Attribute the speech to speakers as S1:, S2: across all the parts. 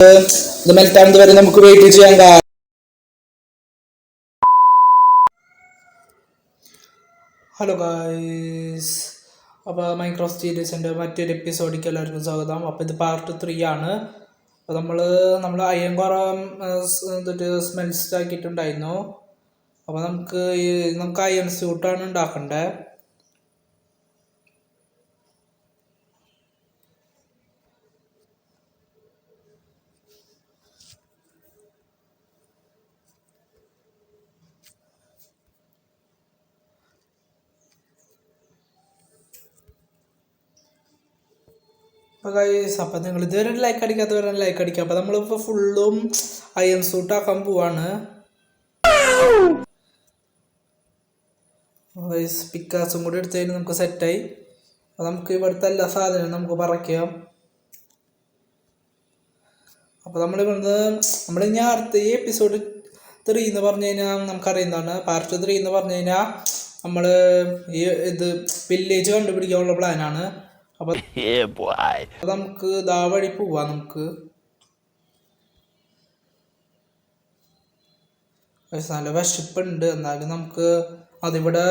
S1: ഇത് മെൽറ്റാവുന്നത് വരെ നമുക്ക് വെയിറ്റ് ചെയ്യാൻ. ഹലോ ഗായ്സ്, അപ്പോൾ മൈൻക്രാഫ്റ്റ് സീരീസിൻ്റെ മറ്റൊരു എപ്പിസോഡിലേക്ക് എല്ലാവർക്കും സ്വാഗതം. അപ്പോൾ ഇത് പാർട്ട് 3 ആണ്. അപ്പോൾ നമ്മൾ അയ്യം കുറേ സ്മെൽസ് ആക്കിയിട്ടുണ്ടായിരുന്നു. അപ്പോൾ നമുക്ക് അയൺ സ്യൂട്ടാണ് ഉണ്ടാക്കണ്ടേ. അപ്പോൾ ഗൈസ്, അപ്പോൾ നിങ്ങൾ ഇതുവരെ ലൈക്ക് അടിക്കാത്തവരെ ലൈക്ക് അടിക്കുക. അപ്പോൾ നമ്മളിപ്പോൾ ഫുള്ളും അയൺ സൂട്ട് ആക്കാൻ പോവാണ്. ഗൈസ്, പിക്കാസും കൂടി എടുത്തതിന് നമുക്ക് സെറ്റായി. അപ്പോൾ നമുക്ക് ഇവിടുത്തെ എല്ലാ സാധനവും നമുക്ക് പറിക്കാം. അപ്പോൾ നമ്മളിനി അടുത്ത ഈ എപ്പിസോഡ് 3 എന്ന് പറഞ്ഞു കഴിഞ്ഞാൽ നമുക്കറിയുന്നതാണ്. പാർട്ട് 3 എന്ന് പറഞ്ഞു കഴിഞ്ഞാൽ നമ്മൾ ഇത് വില്ലേജ് കണ്ടുപിടിക്കാനുള്ള പ്ലാനാണ്. അപ്പൊ നമുക്ക് ദാ വഴി പോവാം. നമുക്ക് നല്ല വിശപ്പുണ്ട്, എന്നാലും നമുക്ക് അതിവിടെ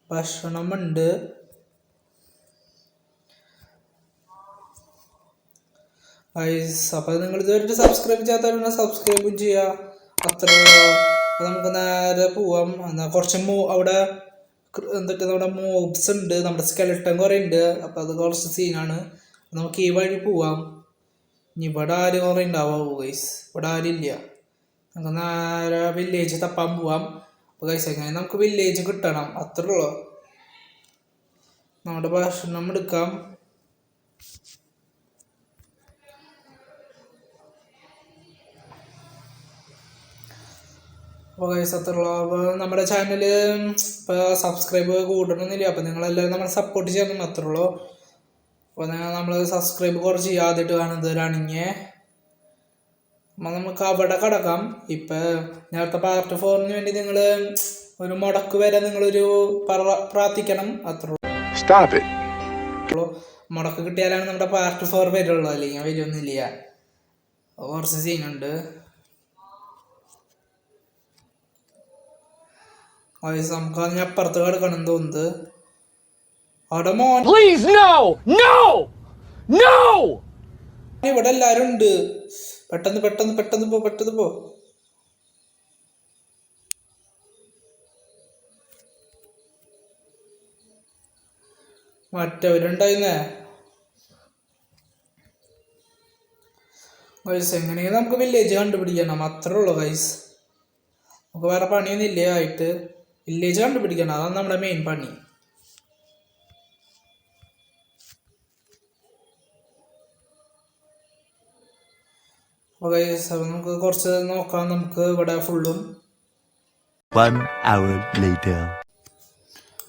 S1: ഭക്ഷണമുണ്ട്. അപ്പൊ നിങ്ങൾ ഇതുവരെ സബ്സ്ക്രൈബ് ചെയ്യാത്തവരുണ്ട്, സബ്സ്ക്രൈബും ചെയ്യുക. അത്ര നമുക്ക് നേരെ പോവാം. എന്നാൽ കുറച്ച് അവിടെ എന്നിട്ട് നമ്മുടെ മോബ്സ് ഉണ്ട്, നമ്മുടെ സ്കെലട്ടൻ കുറേ ഉണ്ട്. അപ്പം അത് കുറച്ച് സീനാണ്. നമുക്ക് ഈ വഴി പോവാം. ഇനി ഇവിടെ ആരും കുറേ ഉണ്ടാവാം ഗൈസ്, ഇവിടെ ആരും ഇല്ല. നമുക്ക് നേരെ വില്ലേജ് തപ്പാൻ പോവാം. അപ്പോൾ ഗൈസ്, എങ്ങനെ നമുക്ക് വില്ലേജ് കിട്ടണം, അത്രേ ഉള്ളൂ. നമ്മുടെ ഭക്ഷണം എടുക്കാം. അപ്പോൾ ഗൈസ്, അത്രയുള്ള നമ്മുടെ ചാനൽ ഇപ്പോൾ സബ്സ്ക്രൈബ് കൂടണമെന്നില്ല. അപ്പോൾ നിങ്ങളെല്ലാവരും നമ്മളെ സപ്പോർട്ട് ചെയ്യണം, അത്രേ ഉള്ളൂ. അപ്പോൾ നമ്മൾ സബ്സ്ക്രൈബ് കുറച്ച് ആദ്യമായിട്ട് കാണുന്നവരാണെങ്കിൽ അപ്പോൾ നമുക്ക് അവിടെ കിടക്കാം. ഇപ്പം നേരത്തെ പാർട്ട് 4 വേണ്ടി നിങ്ങൾ ഒരു മുടക്ക് വരെ നിങ്ങളൊരു പ്രാർത്ഥിക്കണം, അത്രേ ഉള്ളൂ. മുടക്ക് കിട്ടിയാലാണ് നമ്മുടെ പാർട്ട് 4 വരുള്ളൂ, അല്ലെങ്കിൽ വരുമൊന്നുമില്ല. കുറച്ച് സീനുണ്ട്. നമുക്ക് അതിന് അപ്പുറത്ത് കിടക്കണം തോന്നുന്നത്. അവിടെ മോൻ ഇവിടെ എല്ലാരും ഉണ്ട്. പെട്ടെന്ന് പെട്ടെന്ന് പെട്ടെന്ന് പോ. മറ്റവരുണ്ടായിരുന്നേ. ഗൈസ്, എങ്ങനെയാ നമുക്ക് വില്ലേജ് കണ്ടുപിടിക്കണം, അത്രേ ഉള്ളൂ ഗൈസ്. നമുക്ക് വേറെ പണിയൊന്നും ഇല്ല ആയിട്ട്. വില്ലേജ് കണ്ടുപിടിക്കണം, അതാണ് നമ്മുടെ മെയിൻ പണി. അപ്പോൾ ഗൈസ്, നമുക്ക് കുറച്ച് നോക്കാം. നമുക്ക് ഇവിടെ ഫുള്ളും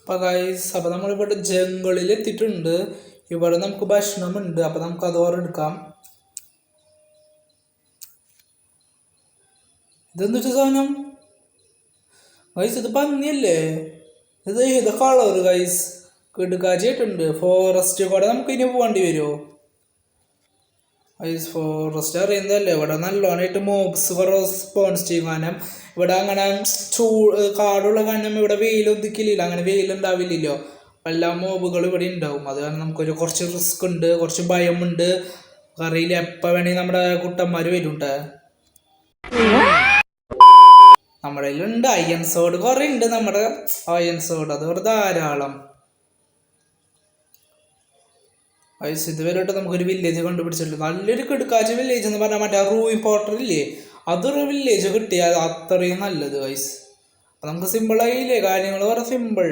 S1: അപ്പോൾ ഗൈസ്, അപ്പോൾ നമ്മളിവിടെ ജംഗിളിൽ എത്തിയിട്ടുണ്ട്. ഇവിടെ നമുക്ക് ഭക്ഷണമുണ്ട്. അപ്പോൾ നമുക്ക് അത് ഓരെടുക്കാം. ഇതെന്തൊരു സാധനം ഗൈസ്? ഇത് പന്നിയല്ലേ? ഇത് കളർ ഗൈസ് കിടുക്കാച്ചിട്ടുണ്ട്. ഫോറസ്റ്റ് കൂടെ നമുക്ക് ഇനി പോകേണ്ടി വരുമോ ഗൈസ്? ഫോറസ്റ്റ് അറിയുന്നതല്ലേ, ഇവിടെ നല്ലോണമായിട്ട് മോബ്സ് കുറേ സ്പോൺസ് ചെയ്യും. കാരണം ഇവിടെ അങ്ങനെ കാടുള്ള കാരണം ഇവിടെ വെയിലൊതുക്കില്ല, അങ്ങനെ വെയിലുണ്ടാവില്ലല്ലോ. എല്ലാ മോബുകളും ഇവിടെ ഉണ്ടാവും. അത് കാരണം നമുക്കൊരു കുറച്ച് റിസ്ക് ഉണ്ട്, കുറച്ച് ഭയമുണ്ട്. അറിയില്ല എപ്പോൾ വേണമെങ്കിൽ നമ്മുടെ കുട്ടന്മാർ വരുന്നുണ്ട്. നമ്മുടെ കയ്യിലുണ്ട് അയൺ സോഡ് കുറേ ഉണ്ട്. നമ്മുടെ അയൺ സോഡ് അത് ഇവിടെ ധാരാളം. ഇതുവരെയായിട്ട് നമുക്കൊരു വില്ലേജ് കണ്ടുപിടിച്ചിട്ടുണ്ട്. നല്ലൊരു കിടുക്കാച്ച വില്ലേജ് എന്ന് പറഞ്ഞാൽ മറ്റേ റൂയിൻ പോർട്ടർ ഇല്ലേ, അതൊരു വില്ലേജ് കിട്ടിയാൽ അത്രയും നല്ലത് ഗൈസ്. അപ്പം നമുക്ക് സിമ്പിളായില്ലേ കാര്യങ്ങൾ, വേറെ സിമ്പിൾ.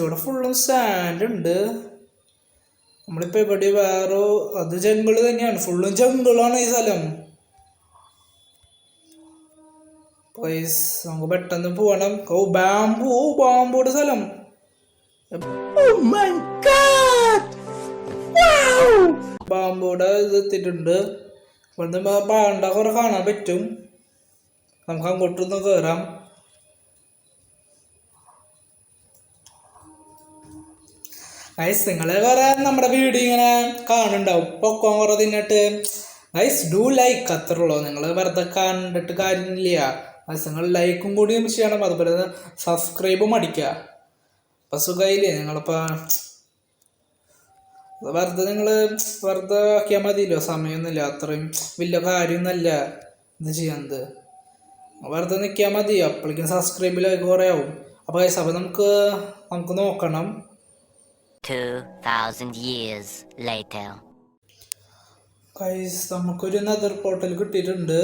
S1: ഇവിടെ ഫുള്ളും സാൻഡ് ഉണ്ട്. നമ്മളിപ്പോൾ ഇവിടെ വേറെ അത് ജംഗിള് തന്നെയാണ്, ഫുള്ളും ജംഗിളാണ് ഈ സ്ഥലം. നമുക്ക് പെട്ടെന്ന് പോകണം. ബാമ്പൂടെ സ്ഥലം. ബാമ്പൂടെ ഇത് എത്തിയിട്ടുണ്ട്. ഇവിടുന്ന് പാണ്ട കുറെ കാണാൻ പറ്റും. നമുക്ക് അങ്ങോട്ടൊന്ന് കയറാം. ഗൈസ് നിങ്ങള് കുറെ നമ്മുടെ വീഡിയോ ഇങ്ങനെ കാണുന്നുണ്ടാവും പൊക്കോൻ കുറെ തിന്നിട്ട്. ഗൈസ് ഡു ലൈക്ക് അത്രയുള്ളൂ. നിങ്ങൾ വെറുതെ കണ്ടിട്ട് കാര്യമില്ല. ഗൈസ് നിങ്ങൾ ലൈക്കും കൂടി ചെയ്യണം, അതുപോലെ സബ്സ്ക്രൈബും അടിക്കുക. അപ്പൊ സുഖമായില്ലേ? നിങ്ങളിപ്പോ വെറുതെ വെറുതെ ആക്കിയാൽ മതിയല്ലോ, സമയമൊന്നുമില്ല, അത്രയും വലിയ കാര്യമൊന്നുമല്ല ഇത് ചെയ്യാന്നത്. വെറുതെ നിൽക്കാൻ മതി, അപ്പോഴേക്കും സബ്സ്ക്രൈബിലേക്ക് കുറേ ആവും. അപ്പോൾ ഗൈസ് അപ്പോൾ നമുക്ക് നോക്കണം.
S2: 2000 years later.
S1: ഗൈസ് നമുക്കൊരു നെതർ പോർട്ടൽ കിട്ടിയിട്ടുണ്ട്.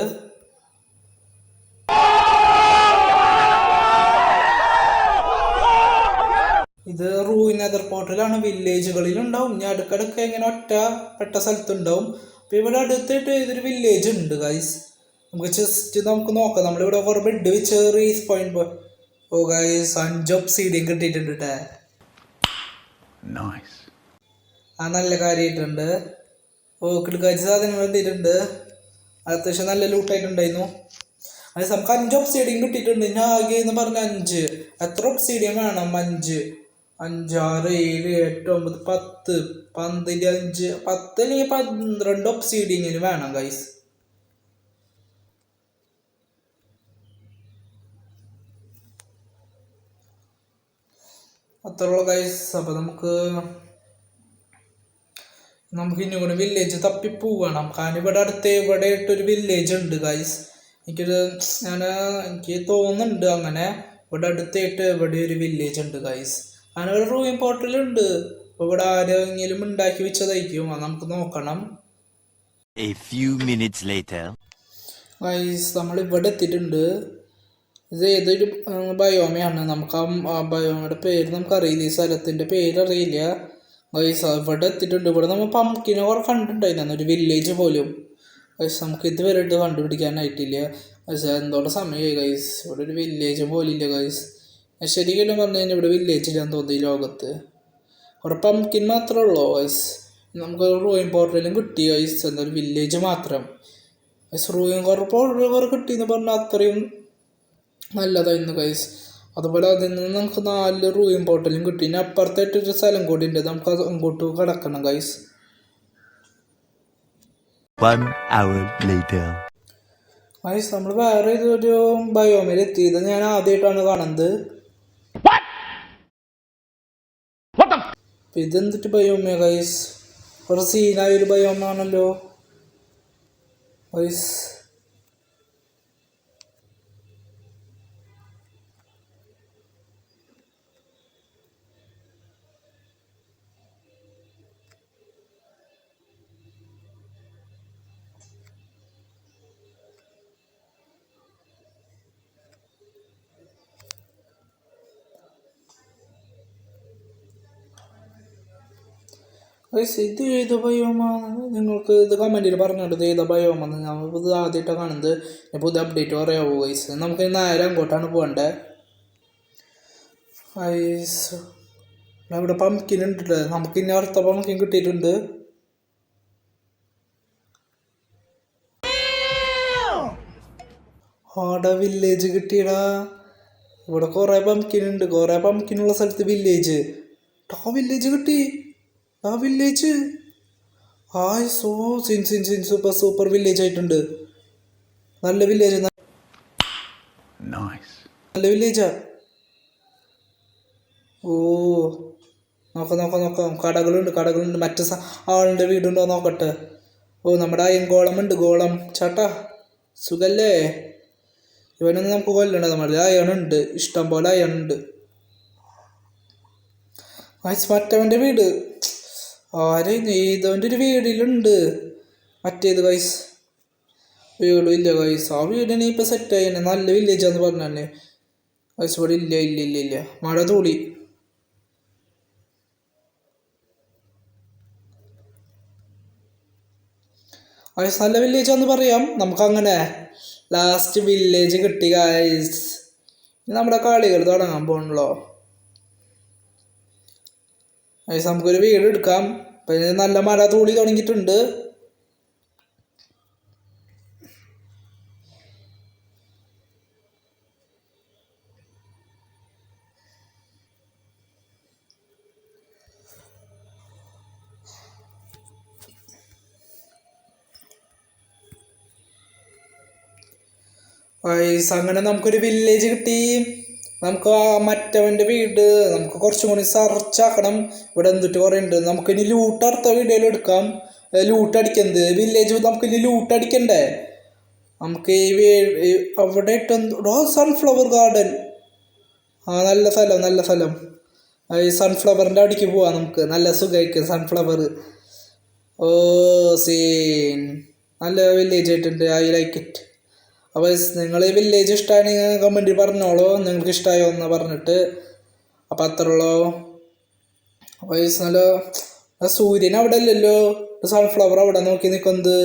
S1: ഇത് റൂയിൻ നെതർ പോർട്ടലാണ്. വില്ലേജുകളിൽ ഉണ്ടാവും, ഞാൻ അടുക്കടക്ക് ഇങ്ങനെ ഒറ്റപ്പെട്ട സ്ഥലത്തുണ്ടാവും. അപ്പൊ ഇവിടെ അടുത്തായിട്ട് ഇതൊരു വില്ലേജ് ഉണ്ട് ഗൈസ്. നമുക്ക് ജസ്റ്റ് നമുക്ക് നോക്കാം. നമ്മളിവിടെ കുറേ ബെഡ് വെച്ച് റീസ് പോയിന്റ്. ഓ ഗൈസ് 5 ഒബ്സിഡിയൻ കിട്ടിയിട്ടുണ്ട് കേട്ടേ. ആ നല്ല കാര്യമായിട്ടുണ്ട്. ഓ കിടക്കാച്ച സാധനങ്ങൾ കിട്ടിയിട്ടുണ്ട്. അത്യാവശ്യം നല്ല ലൂട്ടായിട്ടുണ്ടായിരുന്നു. അത് നമുക്ക് 5 ഒബ്സിഡിയൻ കിട്ടിയിട്ടുണ്ട്. ഞാൻ ആകെ എന്ന് പറഞ്ഞ 5. എത്ര ഒബ്സിഡിയൻ വേണം? 5, 5, 6, 7, 8, 9, 10, 15, 10 അല്ലെങ്കിൽ 12 ഒബ്സിഡിയൻ വേണം ഗൈസ്. അത്രയുള്ള ഗൈസ്. അപ്പൊ നമുക്ക് ഇന്നും കൂടെ വില്ലേജ് തപ്പി പോവണം. കാരണം ഇവിടെ അടുത്ത് ഇവിടെ ആയിട്ടൊരു വില്ലേജ് ഉണ്ട് ഗൈസ്. എനിക്ക് തോന്നുന്നുണ്ട് അങ്ങനെ ഇവിടെ അടുത്തായിട്ട് ഇവിടെ ഒരു വില്ലേജ് ഉണ്ട് ഗൈസ്. അങ്ങനെ ഒരു റൂയിൻ പോർട്ടലുണ്ട്. അപ്പൊ ഇവിടെ ആരെങ്കിലും ഉണ്ടാക്കി വെച്ചതായിരിക്കും. അത് നമുക്ക് നോക്കണം. ഗൈസ് നമ്മൾ ഇവിടെ എത്തിയിട്ടുണ്ട്. ഇത് ഏതൊരു ബയോമയാണ്. നമുക്ക് ആ ബയോമയുടെ പേര് നമുക്കറിയില്ല, ഈ സ്ഥലത്തിൻ്റെ പേരറിയില്ല ഗൈസ്. ഇവിടെ എത്തിയിട്ടുണ്ട്. ഇവിടെ നമ്മൾ പംകിനെ കുറെ കണ്ടിട്ടുണ്ടായിരുന്നു, ഒരു വില്ലേജ് പോലും. ഗൈസ് നമുക്ക് ഇതുവരെ ഇട്ട് കണ്ടുപിടിക്കാനായിട്ടില്ല ഗൈസ്. എന്തോളം സമയമായി ഗൈസ്. ഇവിടെ ഒരു വില്ലേജ് പോലില്ല ഗൈസ്. ശരിക്കും പറഞ്ഞു കഴിഞ്ഞാൽ ഇവിടെ വില്ലേജ് ഇല്ലാന്ന് തോന്നി ഈ ലോകത്ത്. കുറെ പംകിൻ മാത്രമേ ഉള്ളൂ ഗൈസ്. നമുക്ക് റൂയിൻ പോർട്ടലും കിട്ടി ഗൈസ്, എന്തൊരു വില്ലേജ് മാത്രം ഗൈസ്. റൂയിൻ കുറെ കിട്ടിയെന്ന് പറഞ്ഞാൽ അത്രയും നല്ലതായിരുന്നു ഗൈസ്. അതുപോലെ അതിൽ നിന്ന് നമുക്ക് 4 റൂയിൻ പോർട്ടലും കിട്ടി. ഇനി അപ്പുറത്തായിട്ടൊരു സ്ഥലം കൂടി ഉണ്ട്, നമുക്ക് അത് അങ്ങോട്ട് കടക്കണം ഗൈസ്. ഗൈസ് നമ്മൾ വേറെ ഇതൊരു ബയോമിൽ എത്തിയത് ഞാൻ ആദ്യമായിട്ടാണ് കാണുന്നത്. ഇതെന്തിട്ട് ബയോമിയ ഗൈസ്? ഒരു സീനായ ഒരു ബയോമാണല്ലോ ഗൈസ്. ഇത് ഏത് ബയോമാണ്? നിങ്ങൾക്ക് ഇത് കമൻറ്റിൽ പറഞ്ഞിട്ട് ഏതാ ബയോമെന്ന്. ഞാൻ ഇത് ആദ്യമായിട്ടാണ് കാണുന്നത്. പുതിയ അപ്ഡേറ്റ് പറയാമോ ഗൈസ്? നമുക്ക് നേരെ അങ്ങോട്ടാണ് പോകേണ്ടത് ഗൈസ്. ഇവിടെ പംകിൻ ഉണ്ട്. നമുക്ക് ഇനി അടുത്ത പംകിൻ കിട്ടിയിട്ടുണ്ട്. ആടെ വില്ലേജ് കിട്ടിയടാ. ഇവിടെ കുറെ പംകിൻ ഉണ്ട്. കുറെ പംകിനുള്ള സ്ഥലത്ത് വില്ലേജ്. ആ വില്ലേജ് കിട്ടി. ആ village so super super village ആയിട്ടുണ്ട്. നല്ല വില്ലേജ്, നല്ല വില്ലേജാ. ഓ നോക്കാം. കടകളുണ്ട്. മറ്റേ ആളുടെ വീടുണ്ടോ നോക്കട്ടെ. ഓ നമ്മുടെ അയൻകോളം ഉണ്ട്. ഗോളം ചേട്ടാ സുഖല്ലേ? ഇവനൊന്നും നമുക്ക് കൊല്ലണ്ട. നമ്മുടെ അയണുണ്ട്, ഇഷ്ടം പോലെ അയണുണ്ട്. മറ്റവൻ്റെ വീട് ഏതോൻ്റെ ഒരു വീടിലുണ്ട് മറ്റേത് ഗൈസ്. വീടും ഇല്ല ഗൈസ്. ആ വീടിനെ ഇപ്പം സെറ്റ് ആയിന്നെ. നല്ല വില്ലേജാന്ന് പറഞ്ഞെ ഗൈസ്. ഇവിടെ ഇല്ല. മഴ തൂളി ഗൈസ്. നല്ല വില്ലേജാന്ന് പറയാം നമുക്കങ്ങനെ. ലാസ്റ്റ് വില്ലേജ് കിട്ടി ഗൈസ്. നമ്മുടെ കളികൾ തുടങ്ങാൻ പോകണല്ലോ ഗൈസ്. നമുക്കൊരു വീട് എടുക്കാം. പിന്നെ നല്ല മഴ തൂളി തുടങ്ങിയിട്ടുണ്ട്. വയസ്സ് അങ്ങനെ നമുക്കൊരു വില്ലേജ് കിട്ടി. നമുക്ക് ആ മറ്റവന്റെ വീട് നമുക്ക് കുറച്ചും കൂടി സെർച്ച് ആക്കണം. ഇവിടെ എന്തിട്ട് കുറെ ഉണ്ട്. നമുക്ക് ഇനി ലൂട്ട് അടുത്ത വീഡിയോയിൽ എടുക്കാം. ലൂട്ട് അടിക്കുന്നത് വില്ലേജ് നമുക്ക് ഇനി ലൂട്ട് അടിക്കണ്ടേ. നമുക്ക് അവിടെ ഇട്ടോ സൺഫ്ലവർ ഗാർഡൻ. ആ നല്ല സ്ഥലം നല്ല സ്ഥലം. ഈ സൺഫ്ലവറിൻ്റെ അടിക്ക് പോവാം നമുക്ക്. നല്ല സുഖമായിരിക്കും സൺഫ്ലവർ. ഓ സീൻ നല്ല വില്ലേജ് ആയിട്ടുണ്ട്. I like it. അപ്പോൾ നിങ്ങൾ ഈ വില്ലേജ് ഇഷ്ടമാണെങ്കിൽ കമൻറ്റിൽ പറഞ്ഞോളൂ നിങ്ങൾക്ക് ഇഷ്ടമായോ എന്ന് പറഞ്ഞിട്ട്. അപ്പം അത്രയുള്ളൂ. അപ്പോൾ നല്ല സൂര്യൻ അവിടെ അല്ലല്ലോ, സൺഫ്ലവർ അവിടെ നോക്കി നിൽക്കുന്നത്.